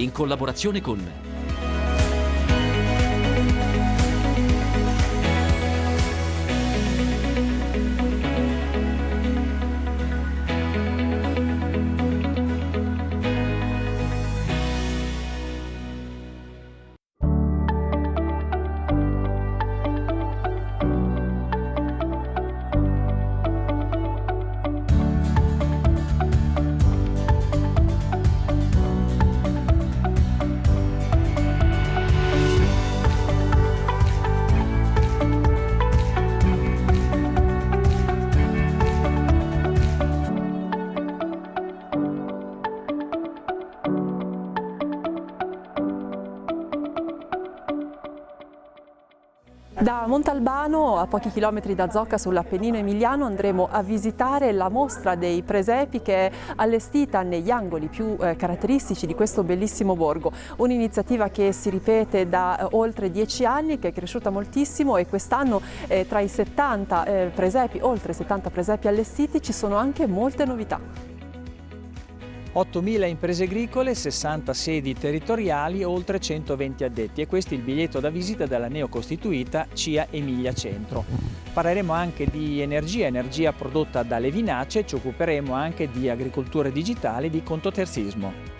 in collaborazione con Da Montalbano, a pochi chilometri da Zocca sull'Appennino emiliano, andremo a visitare la mostra dei presepi che è allestita negli angoli più caratteristici di questo bellissimo borgo. Un'iniziativa che si ripete da oltre 10 anni, che è cresciuta moltissimo, e quest'anno tra i 70 presepi, oltre 70 presepi allestiti, ci sono anche molte novità. 8.000 imprese agricole, 60 sedi territoriali, oltre 120 addetti, e questo è il biglietto da visita della neocostituita CIA Emilia Centro. Parleremo anche di energia prodotta dalle vinacce, ci occuperemo anche di agricoltura digitale e di contoterzismo.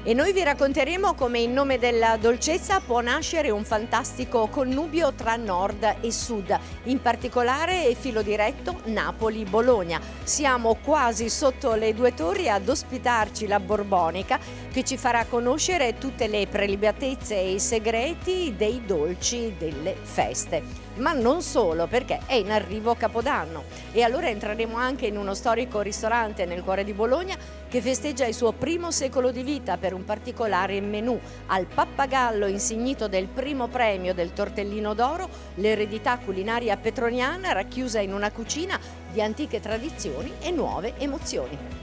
E noi vi racconteremo come in nome della dolcezza può nascere un fantastico connubio tra nord e sud, in particolare filo diretto Napoli-Bologna. Siamo quasi sotto le due torri ad ospitarci la Borbonica, che ci farà conoscere tutte le prelibatezze e i segreti dei dolci delle feste. Ma non solo, perché è in arrivo Capodanno e allora entreremo anche in uno storico ristorante nel cuore di Bologna che festeggia il suo primo secolo di vita per un particolare menù. Al Pappagallo, insignito del primo premio del Tortellino d'Oro, l'eredità culinaria petroniana racchiusa in una cucina di antiche tradizioni e nuove emozioni.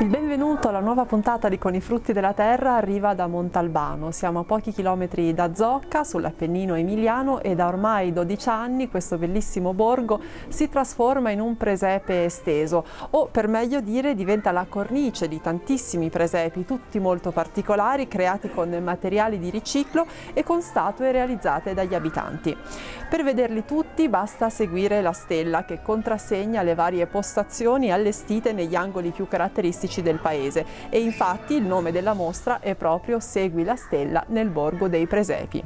Il benvenuto alla nuova puntata di Con i frutti della terra arriva da Montalbano. Siamo a pochi chilometri da Zocca, sull'Appennino emiliano, e da ormai 12 anni questo bellissimo borgo si trasforma in un presepe esteso, o per meglio dire diventa la cornice di tantissimi presepi, tutti molto particolari, creati con materiali di riciclo e con statue realizzate dagli abitanti. Per vederli tutti basta seguire la stella che contrassegna le varie postazioni allestite negli angoli più caratteristici del paese, e infatti il nome della mostra è proprio Segui la stella nel borgo dei presepi.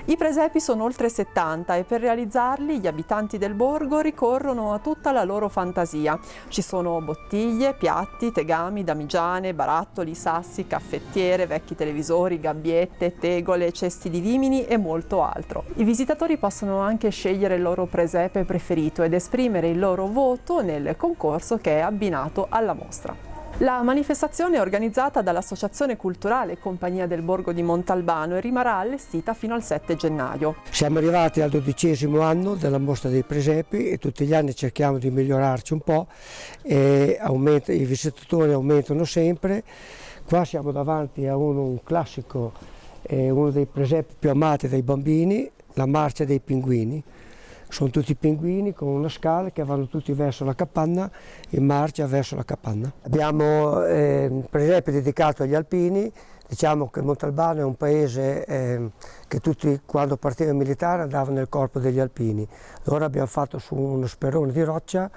I presepi sono oltre 70 e per realizzarli gli abitanti del borgo ricorrono a tutta la loro fantasia. Ci sono bottiglie, piatti, tegami, damigiane, barattoli, sassi, caffettiere, vecchi televisori, gabbiette, tegole, cesti di vimini e molto altro. I visitatori possono anche scegliere il loro presepe preferito ed esprimere il loro voto nel concorso che è abbinato alla mostra. La manifestazione è organizzata dall'Associazione Culturale Compagnia del Borgo di Montalbano e rimarrà allestita fino al 7 gennaio. Siamo arrivati al 12° anno della mostra dei presepi e tutti gli anni cerchiamo di migliorarci un po', e i visitatori aumentano sempre. Qua siamo davanti a un classico, uno dei presepi più amati dai bambini, la marcia dei pinguini. Sono tutti pinguini con una scala che vanno tutti verso la capanna, in marcia verso la capanna. Abbiamo un presepe dedicato agli alpini. Diciamo che Montalbano è un paese che tutti, quando partiva il militare, andavano nel corpo degli alpini. Allora abbiamo fatto su uno sperone di roccia,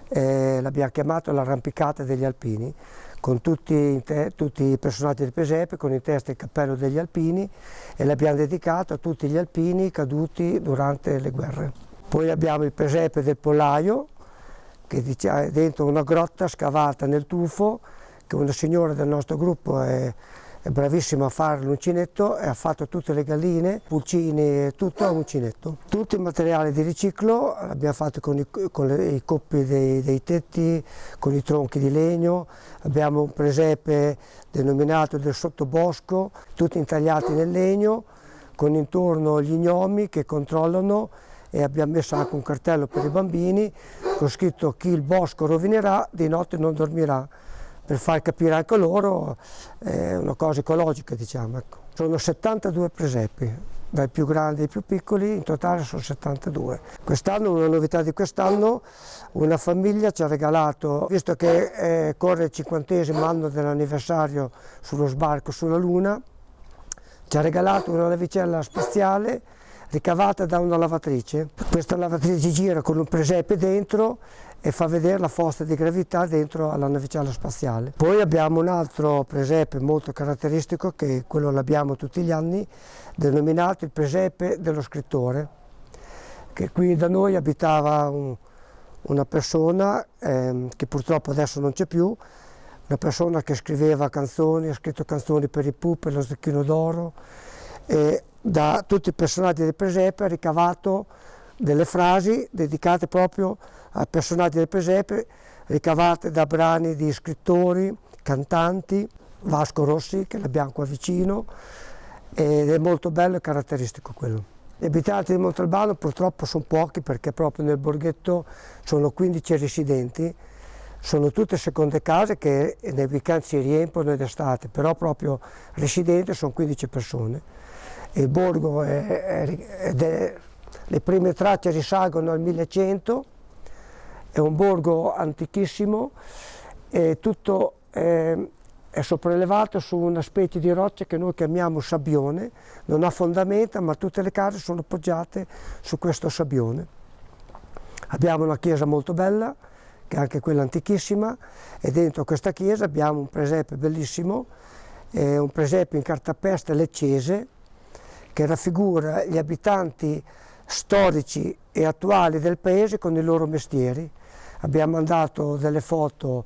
l'abbiamo chiamato l'arrampicata degli alpini, con tutti i personaggi del presepe, con in testa il cappello degli alpini, e l'abbiamo dedicato a tutti gli alpini caduti durante le guerre. Poi abbiamo il presepe del pollaio, che è dentro una grotta scavata nel tufo, che una signora del nostro gruppo è bravissima a fare l'uncinetto e ha fatto tutte le galline, pulcini e tutto a uncinetto. Tutti i materiali di riciclo l'abbiamo fatto con i coppi dei tetti, con i tronchi di legno. Abbiamo un presepe denominato del sottobosco, tutti intagliati nel legno, con intorno gli gnomi che controllano, e abbiamo messo anche un cartello per i bambini con scritto: chi il bosco rovinerà di notte non dormirà. per far capire anche loro è una cosa ecologica, diciamo. Ecco. Sono 72 presepi, dai più grandi ai più piccoli, in totale sono 72. Quest'anno, una novità di quest'anno, una famiglia ci ha regalato, visto che corre il 50° anno dell'anniversario sullo sbarco sulla Luna, ci ha regalato una navicella spaziale ricavata da una lavatrice. Questa lavatrice gira con un presepe dentro e fa vedere la forza di gravità dentro alla navicella spaziale. Poi abbiamo un altro presepe molto caratteristico, che quello l'abbiamo tutti gli anni, denominato il presepe dello scrittore, che qui da noi abitava una persona che purtroppo adesso non c'è più, una persona che scriveva canzoni, ha scritto canzoni per i Pooh, per lo Zecchino d'Oro, e da tutti i personaggi del presepe ha ricavato delle frasi dedicate proprio ai personaggi del presepe, ricavate da brani di scrittori, cantanti, Vasco Rossi, che l'abbiamo qua vicino, ed è molto bello e caratteristico quello. Gli abitanti di Montalbano purtroppo sono pochi, perché proprio nel borghetto sono 15 residenti, sono tutte seconde case che nei weekend si riempiono ed estate, però proprio residenti sono 15 persone. Il borgo le prime tracce risalgono al 1100, è un borgo antichissimo e tutto è sopraelevato su una specie di roccia che noi chiamiamo sabbione, non ha fondamenta, ma tutte le case sono poggiate su questo sabbione. Abbiamo una chiesa molto bella, che è anche quella antichissima, e dentro questa chiesa abbiamo un presepe bellissimo, un presepe in cartapesta leccese, che raffigura gli abitanti storici e attuali del paese con i loro mestieri. Abbiamo mandato delle foto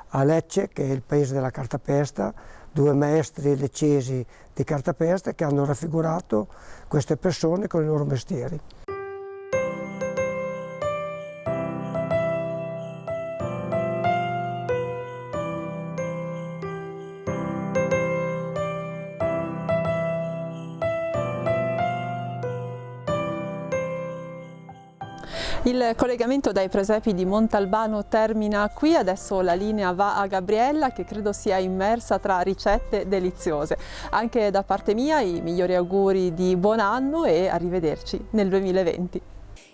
a Lecce, che è il paese della cartapesta, 2 maestri leccesi di cartapesta che hanno raffigurato queste persone con i loro mestieri. Il collegamento dai presepi di Montalbano termina qui, adesso la linea va a Gabriella, che credo sia immersa tra ricette deliziose. Anche da parte mia i migliori auguri di buon anno e arrivederci nel 2020.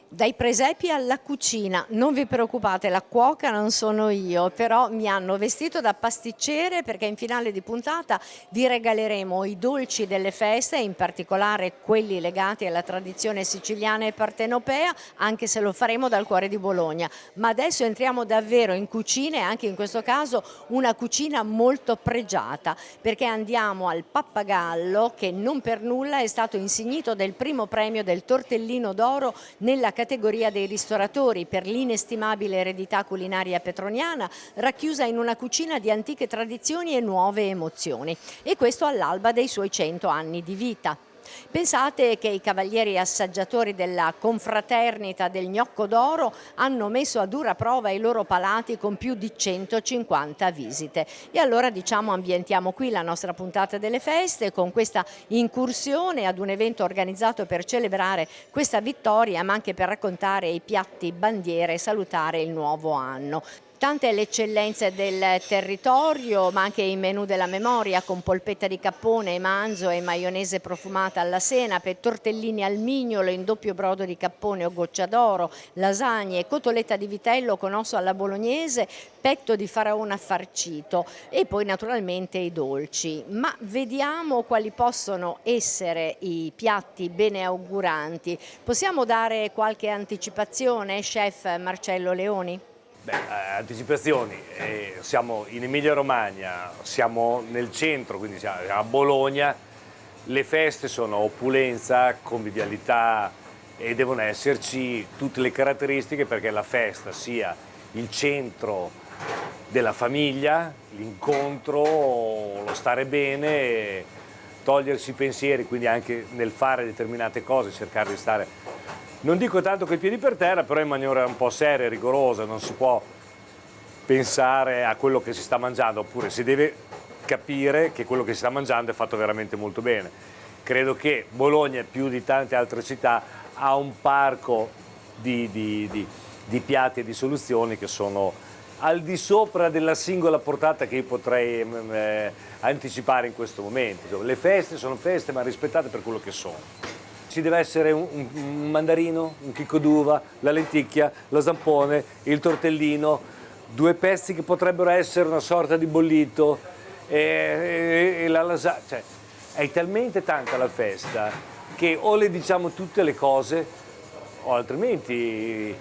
Dai presepi alla cucina, non vi preoccupate, la cuoca non sono io, però mi hanno vestito da pasticcere, perché in finale di puntata vi regaleremo i dolci delle feste, in particolare quelli legati alla tradizione siciliana e partenopea, anche se lo faremo dal cuore di Bologna. Ma adesso entriamo davvero in cucina, e anche in questo caso una cucina molto pregiata, perché andiamo al Pappagallo, che non per nulla è stato insignito del primo premio del Tortellino d'Oro nella categoria dei ristoratori per l'inestimabile eredità culinaria petroniana, racchiusa in una cucina di antiche tradizioni e nuove emozioni, e questo all'alba dei suoi 100 anni di vita. Pensate che i cavalieri assaggiatori della confraternita del Gnocco d'Oro hanno messo a dura prova i loro palati con più di 150 visite. E allora ambientiamo qui la nostra puntata delle feste con questa incursione ad un evento organizzato per celebrare questa vittoria, ma anche per raccontare i piatti bandiere e salutare il nuovo anno. Tante le eccellenze del territorio, ma anche i menù della memoria, con polpetta di cappone e manzo e maionese profumata alla senape, tortellini al mignolo in doppio brodo di cappone o goccia d'oro, lasagne, cotoletta di vitello con osso alla bolognese, petto di faraona farcito, e poi naturalmente i dolci. Ma vediamo quali possono essere i piatti beneauguranti. Possiamo dare qualche anticipazione, chef Marcello Leoni? Anticipazioni, siamo in Emilia Romagna, siamo nel centro, quindi siamo a Bologna, le feste sono opulenza, convivialità e devono esserci tutte le caratteristiche perché la festa sia il centro della famiglia, l'incontro, lo stare bene, togliersi i pensieri, quindi anche nel fare determinate cose cercare di stare, non dico tanto con i piedi per terra, però in maniera un po' seria e rigorosa, non si può pensare a quello che si sta mangiando, oppure si deve capire che quello che si sta mangiando è fatto veramente molto bene. Credo che Bologna, più di tante altre città, ha un parco di piatti e di soluzioni che sono al di sopra della singola portata che io potrei anticipare in questo momento. Le feste sono feste, ma rispettate per quello che sono. Ci deve essere un mandarino, un chicco d'uva, la lenticchia, lo zampone, il tortellino, 2 pezzi che potrebbero essere una sorta di bollito e la lasagna. Cioè, è talmente tanta la festa che o le diciamo tutte le cose o altrimenti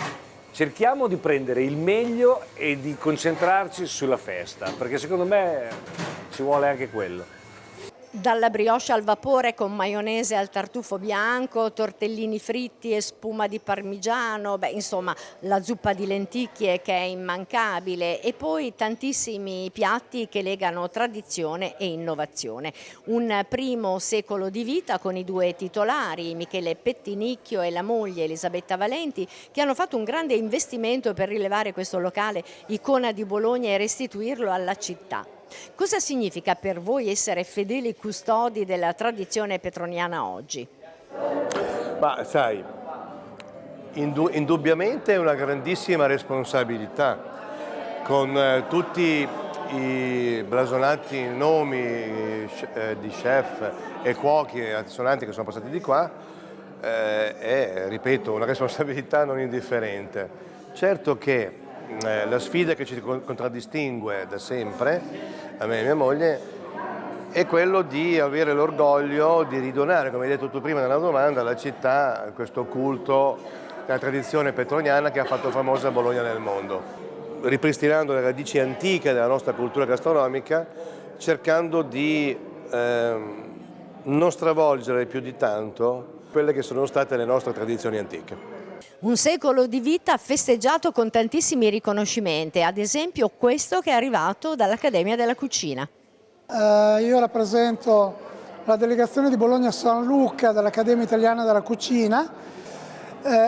cerchiamo di prendere il meglio e di concentrarci sulla festa, perché secondo me ci vuole anche quello. Dalla brioche al vapore con maionese al tartufo bianco, tortellini fritti e spuma di parmigiano, insomma la zuppa di lenticchie che è immancabile e poi tantissimi piatti che legano tradizione e innovazione. Un primo secolo di vita con i 2 titolari, Michele Pettinicchio e la moglie Elisabetta Valenti, che hanno fatto un grande investimento per rilevare questo locale icona di Bologna e restituirlo alla città. Cosa significa per voi essere fedeli custodi della tradizione petroniana oggi? Ma sai, indubbiamente è una grandissima responsabilità, con tutti i blasonati nomi di chef e cuochi e altisonanti che sono passati di qua, è, ripeto, una responsabilità non indifferente. Certo che la sfida che ci contraddistingue da sempre, a me e mia moglie, è quello di avere l'orgoglio di ridonare, come hai detto tu prima nella domanda, alla città questo culto della tradizione petroniana che ha fatto famosa Bologna nel mondo, ripristinando le radici antiche della nostra cultura gastronomica, cercando di non stravolgere più di tanto quelle che sono state le nostre tradizioni antiche. Un secolo di vita festeggiato con tantissimi riconoscimenti, ad esempio questo che è arrivato dall'Accademia della Cucina. Io rappresento la delegazione di Bologna-San Luca dell'Accademia Italiana della Cucina.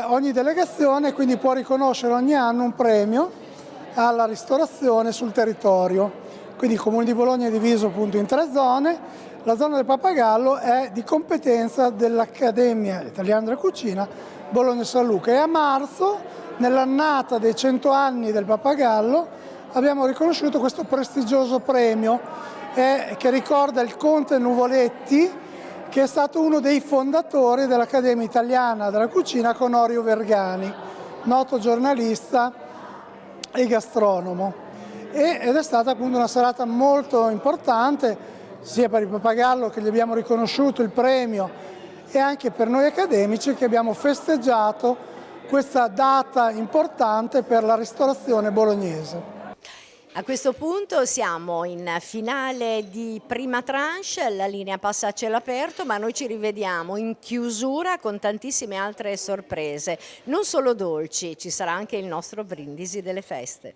Ogni delegazione quindi può riconoscere ogni anno un premio alla ristorazione sul territorio. Quindi il Comune di Bologna è diviso appunto in 3 zone. La zona del Pappagallo è di competenza dell'Accademia Italiana della Cucina Bologna-San Luca e a marzo, nell'annata dei 100 anni del Pappagallo, abbiamo riconosciuto questo prestigioso premio che ricorda il conte Nuvoletti, che è stato uno dei fondatori dell'Accademia Italiana della Cucina con Orio Vergani, noto giornalista e gastronomo. Ed è stata appunto una serata molto importante, sia per il Pappagallo che gli abbiamo riconosciuto il premio e anche per noi accademici che abbiamo festeggiato questa data importante per la ristorazione bolognese. A questo punto siamo in finale di prima tranche, la linea passa a cielo aperto, ma noi ci rivediamo in chiusura con tantissime altre sorprese. Non solo dolci, ci sarà anche il nostro brindisi delle feste.